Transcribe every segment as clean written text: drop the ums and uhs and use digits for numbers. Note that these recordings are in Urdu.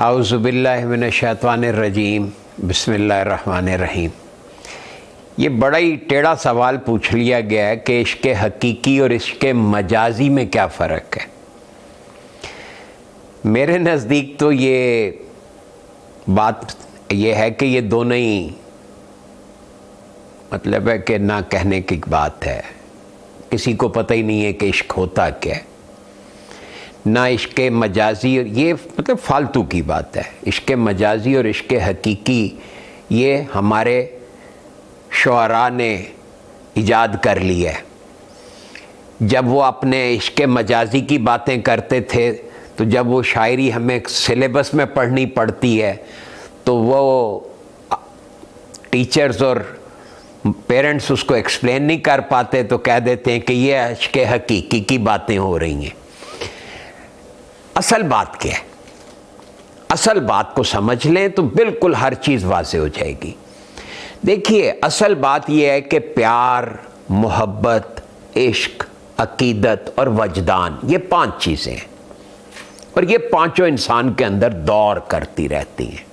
اعوذ باللہ من الشیطان الرجیم بسم اللہ الرحمن الرحیم۔ یہ بڑا ہی ٹیڑھا سوال پوچھ لیا گیا ہے کہ عشق حقیقی اور عشق مجازی میں کیا فرق ہے۔ میرے نزدیک تو یہ بات یہ ہے کہ یہ دونوں ہی مطلب ہے کہ نہ کہنے کی بات ہے، کسی کو پتہ ہی نہیں ہے کہ عشق ہوتا کیا ہے، نہ عشق مجازی، یہ مطلب فالتو کی بات ہے۔ عشق مجازی اور عشق حقیقی یہ ہمارے شعراء نے ایجاد کر لی ہے۔ جب وہ اپنے عشق مجازی کی باتیں کرتے تھے تو جب وہ شاعری ہمیں سلیبس میں پڑھنی پڑتی ہے تو وہ ٹیچرز اور پیرنٹس اس کو ایکسپلین نہیں کر پاتے تو کہہ دیتے ہیں کہ یہ عشق حقیقی کی باتیں ہو رہی ہیں۔ اصل بات کیا ہے؟ اصل بات کو سمجھ لیں تو بالکل ہر چیز واضح ہو جائے گی۔ دیکھیے، اصل بات یہ ہے کہ پیار، محبت، عشق، عقیدت اور وجدان، یہ 5 چیزیں ہیں، اور یہ پانچوں انسان کے اندر دور کرتی رہتی ہیں۔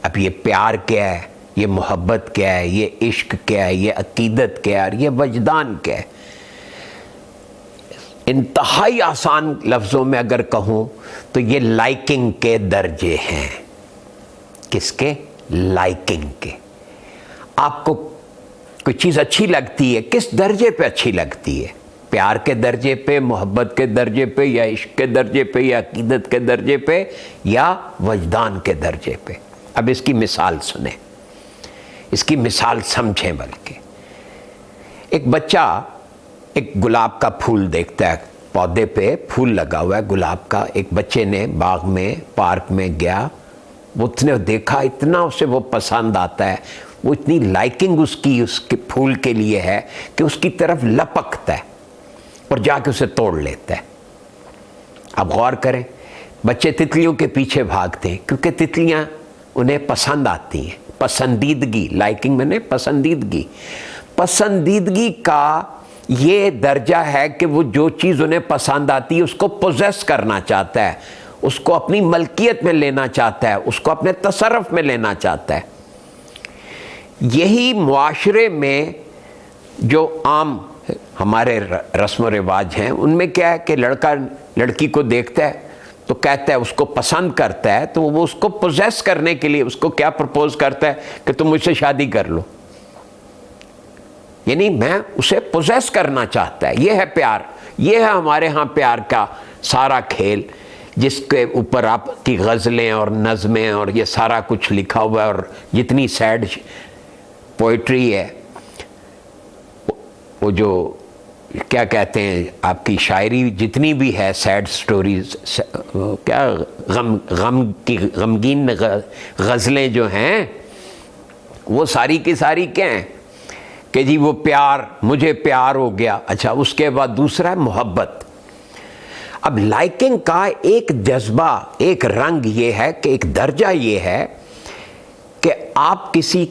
اب یہ پیار کیا ہے، یہ محبت کیا ہے، یہ عشق کیا ہے، یہ عقیدت کیا ہے، اور یہ وجدان کیا ہے؟ انتہائی آسان لفظوں میں اگر کہوں تو یہ لائکنگ کے درجے ہیں۔ کس کے؟ لائکنگ کے۔ آپ کو کوئی چیز اچھی لگتی ہے، کس درجے پہ اچھی لگتی ہے؟ پیار کے درجے پہ، محبت کے درجے پہ، یا عشق کے درجے پہ، یا عقیدت کے درجے پہ، یا وجدان کے درجے پہ؟ اب اس کی مثال سنیں، اس کی مثال سمجھیں۔ بلکہ ایک بچہ ایک گلاب کا پھول دیکھتا ہے، پودے پہ پھول لگا ہوا ہے گلاب کا، ایک بچے نے باغ میں پارک میں گیا، وہ اس نے دیکھا، اتنا اسے وہ پسند آتا ہے، وہ اتنی لائکنگ اس کے پھول کے لیے ہے کہ اس کی طرف لپکتا ہے اور جا کے اسے توڑ لیتا ہے۔ اب غور کریں، بچے تتلیوں کے پیچھے بھاگتے ہیں کیونکہ تتلیاں انہیں پسند آتی ہیں۔ پسندیدگی، لائکنگ میں نے پسندیدگی، پسندیدگی کا یہ درجہ ہے کہ وہ جو چیز انہیں پسند آتی ہے اس کو پوزیس کرنا چاہتا ہے، اس کو اپنی ملکیت میں لینا چاہتا ہے، اس کو اپنے تصرف میں لینا چاہتا ہے۔ یہی معاشرے میں جو عام ہمارے رسم و رواج ہیں ان میں کیا ہے کہ لڑکا لڑکی کو دیکھتا ہے تو کہتا ہے، اس کو پسند کرتا ہے تو وہ اس کو پوزیس کرنے کے لیے اس کو کیا پرپوز کرتا ہے کہ تم مجھ سے شادی کر لو، یعنی میں اسے پوزیس کرنا چاہتا ہے۔ یہ ہے پیار، یہ ہے ہمارے ہاں پیار کا سارا کھیل، جس کے اوپر آپ کی غزلیں اور نظمیں اور یہ سارا کچھ لکھا ہوا ہے، اور جتنی سیڈ پوئٹری ہے، وہ جو کیا کہتے ہیں آپ کی شاعری جتنی بھی ہے، سیڈ سٹوریز، کیا غمگین غزلیں جو ہیں، وہ ساری کی ساری کیا ہیں کہ جی وہ پیار، مجھے پیار ہو گیا۔ اچھا، اس کے بعد دوسرا ہے محبت۔ اب لائکنگ کا ایک جذبہ، ایک رنگ یہ ہے کہ ایک درجہ یہ ہے کہ آپ کسی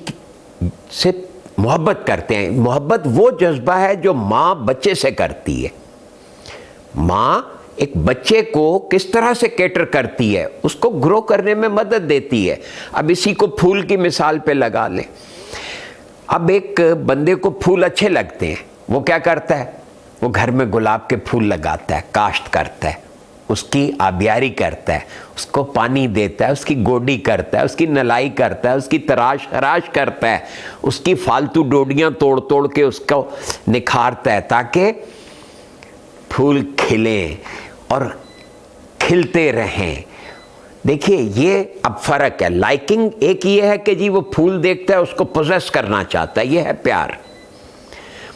سے محبت کرتے ہیں۔ محبت وہ جذبہ ہے جو ماں بچے سے کرتی ہے۔ ماں ایک بچے کو کس طرح سے کیٹر کرتی ہے، اس کو گرو کرنے میں مدد دیتی ہے۔ اب اسی کو پھول کی مثال پہ لگا لیں۔ اب ایک بندے کو پھول اچھے لگتے ہیں، وہ کیا کرتا ہے؟ وہ گھر میں گلاب کے پھول لگاتا ہے، کاشت کرتا ہے، اس کی آبیاری کرتا ہے، اس کو پانی دیتا ہے، اس کی گوڈی کرتا ہے، اس کی نلائی کرتا ہے، اس کی تراش خراش کرتا ہے، اس کی فالتو ڈوڈیاں توڑ توڑ کے اس کو نکھارتا ہے تاکہ پھول کھلیں اور کھلتے رہیں۔ دیکھیے، یہ اب فرق ہے۔ لائکنگ ایک یہ ہے کہ جی وہ پھول دیکھتا ہے، اس کو پوزیس کرنا چاہتا ہے، یہ ہے پیار۔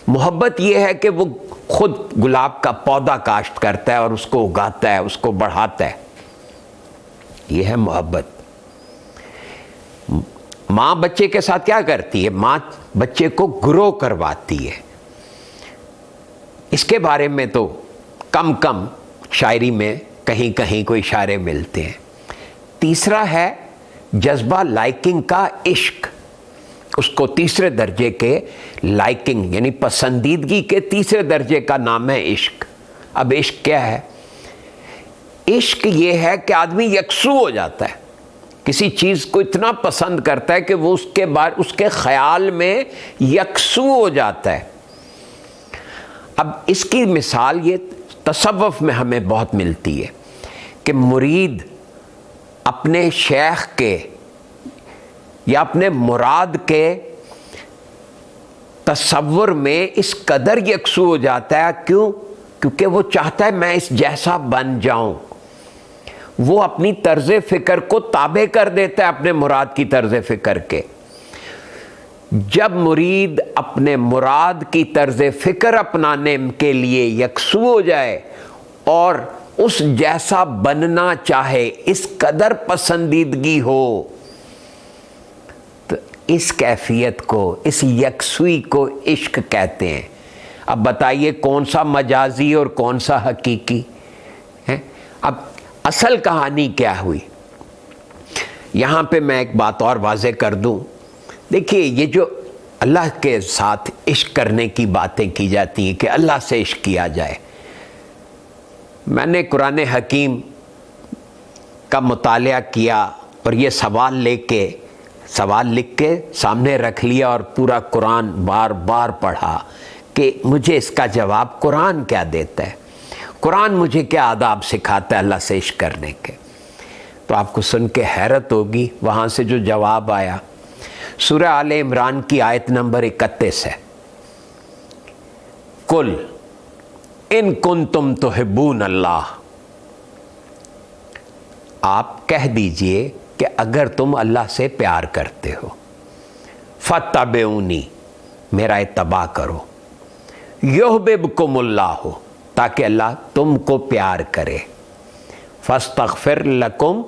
محبت یہ ہے کہ وہ خود گلاب کا پودا کاشت کرتا ہے اور اس کو اگاتا ہے، اس کو بڑھاتا ہے، یہ ہے محبت۔ ماں بچے کے ساتھ کیا کرتی ہے؟ ماں بچے کو گرو کرواتی ہے۔ اس کے بارے میں تو کم کم شاعری میں کہیں کہیں کوئی اشارے ملتے ہیں۔ تیسرا ہے جذبہ لائکنگ کا، عشق۔ اس کو تیسرے درجے کے لائکنگ یعنی پسندیدگی کے تیسرے درجے کا نام ہے عشق۔ اب عشق کیا ہے؟ عشق یہ ہے کہ آدمی یکسو ہو جاتا ہے، کسی چیز کو اتنا پسند کرتا ہے کہ وہ اس کے خیال میں یکسو ہو جاتا ہے۔ اب اس کی مثال یہ تصوف میں ہمیں بہت ملتی ہے کہ مرید اپنے شیخ کے یا اپنے مراد کے تصور میں اس قدر یکسو ہو جاتا ہے، کیونکہ وہ چاہتا ہے میں اس جیسا بن جاؤں۔ وہ اپنی طرز فکر کو تابع کر دیتا ہے اپنے مراد کی طرز فکر کے۔ جب مرید اپنے مراد کی طرز فکر اپنانے کے لیے یکسو ہو جائے اور اس جیسا بننا چاہے، اس قدر پسندیدگی ہو، تو اس کیفیت کو، اس یکسوئی کو عشق کہتے ہیں۔ اب بتائیے کون سا مجازی اور کون سا حقیقی ہے؟ اب اصل کہانی کیا ہوئی؟ یہاں پہ میں ایک بات اور واضح کر دوں۔ دیکھیے، یہ جو اللہ کے ساتھ عشق کرنے کی باتیں کی جاتی ہیں کہ اللہ سے عشق کیا جائے، میں نے قرآن حکیم کا مطالعہ کیا اور یہ سوال لکھ کے سامنے رکھ لیا اور پورا قرآن بار بار پڑھا کہ مجھے اس کا جواب قرآن کیا دیتا ہے، قرآن مجھے کیا آداب سکھاتا ہے اللہ سے عشق کرنے کے۔ تو آپ کو سن کے حیرت ہوگی، وہاں سے جو جواب آیا سورہ آل عمران کی آیت نمبر 31 ہے، قل ان کنتم تحبون اللہ، آپ کہہ دیجئے کہ اگر تم اللہ سے پیار کرتے ہو، فاتبعونی، میرا اتباع کرو، یحببکم اللہ، تاکہ اللہ تم کو پیار کرے، فاستغفر لکم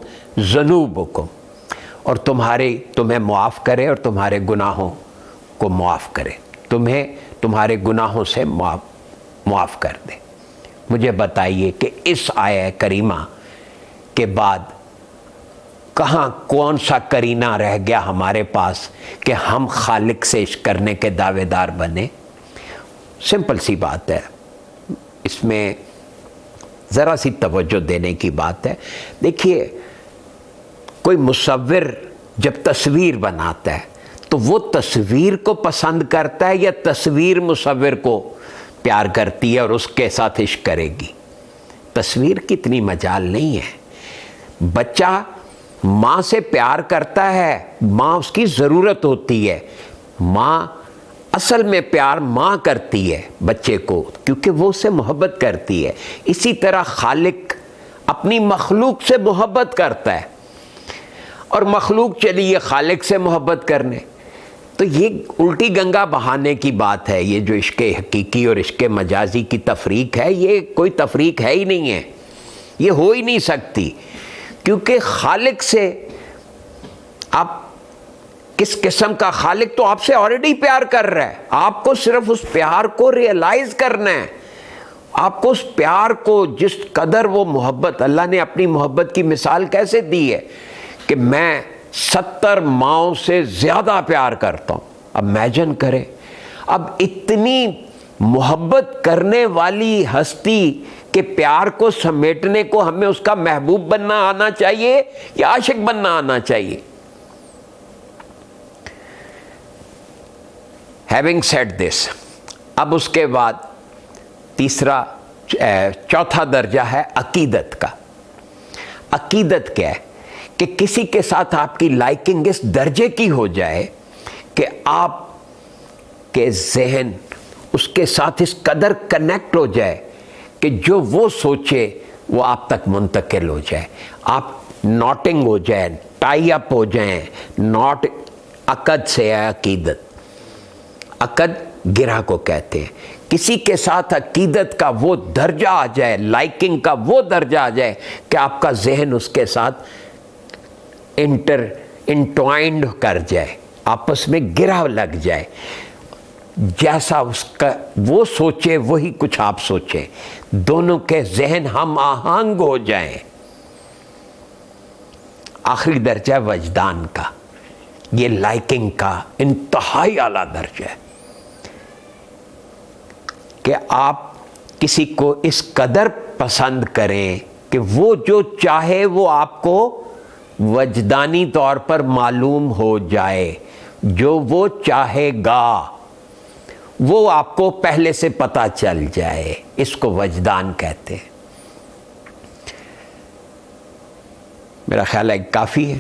ذنوبکم، اور تمہیں معاف کرے اور تمہارے گناہوں کو معاف کرے، تمہیں تمہارے گناہوں سے معاف کر دے۔ مجھے بتائیے کہ اس آیہ کریمہ کے بعد کہاں کون سا کرینہ رہ گیا ہمارے پاس کہ ہم خالق سے عشق کرنے کے دعوے دار بنے؟ سمپل سی بات ہے، اس میں ذرا سی توجہ دینے کی بات ہے۔ دیکھیے، کوئی مصور جب تصویر بناتا ہے تو وہ تصویر کو پسند کرتا ہے یا تصویر مصور کو پیار کرتی ہے اور اس کے ساتھ عشق کرے گی؟ تصویر کی اتنی مجال نہیں ہے۔ بچہ ماں سے پیار کرتا ہے، ماں اس کی ضرورت ہوتی ہے، ماں اصل میں پیار ماں کرتی ہے بچے کو کیونکہ وہ اسے محبت کرتی ہے۔ اسی طرح خالق اپنی مخلوق سے محبت کرتا ہے اور مخلوق چلی ہے خالق سے محبت کرنے۔ تو یہ الٹی گنگا بہانے کی بات ہے۔ یہ جو عشق حقیقی اور عشق مجازی کی تفریق ہے، یہ کوئی تفریق ہے ہی نہیں ہے، یہ ہو ہی نہیں سکتی، کیونکہ خالق سے آپ کس قسم کا خالق تو آپ سے آلریڈی پیار کر رہا ہے، آپ کو صرف اس پیار کو ریئلائز کرنا ہے، آپ کو اس پیار کو جس قدر وہ محبت، اللہ نے اپنی محبت کی مثال کیسے دی ہے کہ میں 70 ماؤں سے زیادہ پیار کرتا ہوں۔ اب امیجن کریں، اب اتنی محبت کرنے والی ہستی کے پیار کو سمیٹنے کو ہمیں اس کا محبوب بننا آنا چاہیے یا عاشق بننا آنا چاہیے؟ Having said this، اب اس کے بعد چوتھا درجہ ہے عقیدت کا۔ عقیدت کیا ہے؟ کہ کسی کے ساتھ آپ کی لائکنگ اس درجے کی ہو جائے کہ آپ کے ذہن اس کے ساتھ اس قدر کنیکٹ ہو جائے کہ جو وہ سوچے وہ آپ تک منتقل ہو جائے، آپ ناٹنگ ہو جائیں، ٹائی اپ ہو جائیں۔ ناٹ عقد سے ہے عقیدت، عقد گرہ کو کہتے ہیں۔ کسی کے ساتھ عقیدت کا وہ درجہ آ جائے، لائکنگ کا وہ درجہ آ جائے کہ آپ کا ذہن اس کے ساتھ انٹوائنڈ کر جائے، آپس میں گرہ لگ جائے، جیسا اس کا وہ سوچے وہی کچھ آپ سوچیں، دونوں کے ذہن ہم آہنگ ہو جائیں۔ آخری درجہ وجدان کا، یہ لائکنگ کا انتہائی اعلیٰ درجہ ہے کہ آپ کسی کو اس قدر پسند کریں کہ وہ جو چاہے وہ آپ کو وجدانی طور پر معلوم ہو جائے. جو وہ چاہے گا وہ آپ کو پہلے سے پتہ چل جائے, اس کو وجدان کہتے ہیں. میرا خیال ہے کافی ہے.